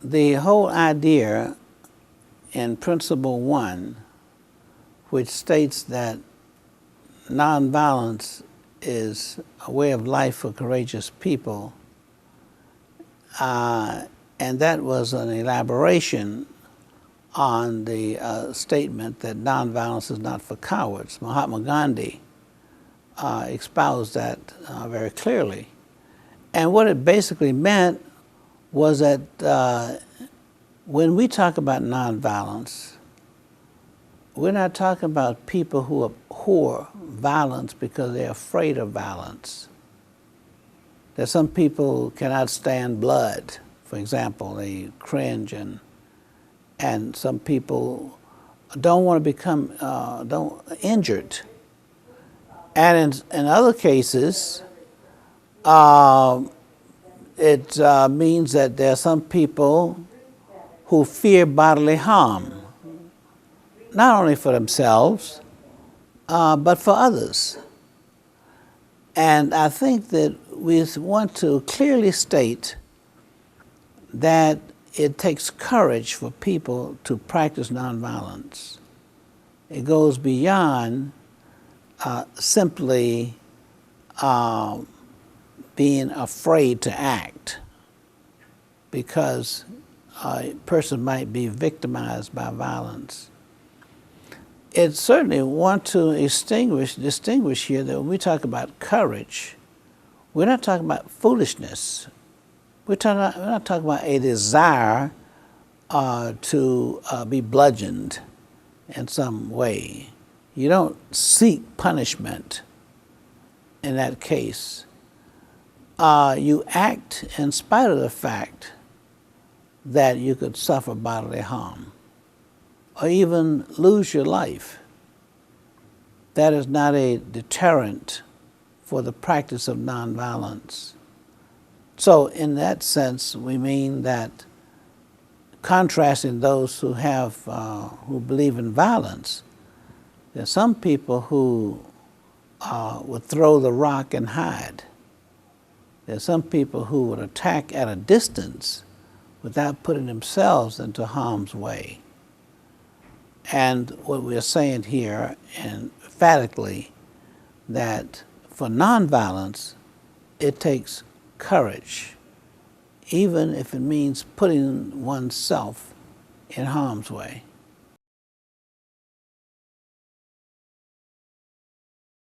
the whole idea in Principle 1, which states that nonviolence is a way of life for courageous people, and that was an elaboration on the statement that nonviolence is not for cowards. Mahatma Gandhi espoused that very clearly. And what it basically meant was that when we talk about nonviolence, we're not talking about people who abhor violence because they're afraid of violence. That some people cannot stand blood, for example, they cringe, and some people don't want to become injured. And in other cases, it means that there are some people who fear bodily harm, not only for themselves, but for others. And I think that we want to clearly state that it takes courage for people to practice nonviolence. It goes beyond simply being afraid to act, because a person might be victimized by violence. It certainly want to distinguish here that when we talk about courage, we're not talking about foolishness. We're not talking about a desire to be bludgeoned in some way. You don't seek punishment in that case. You act in spite of the fact that you could suffer bodily harm or even lose your life. That is not a deterrent for the practice of nonviolence. So in that sense, we mean that contrasting those who believe in violence, there are some people who would throw the rock and hide. There are some people who would attack at a distance without putting themselves into harm's way. And what we're saying here emphatically, that for nonviolence, it takes courage, even if it means putting oneself in harm's way.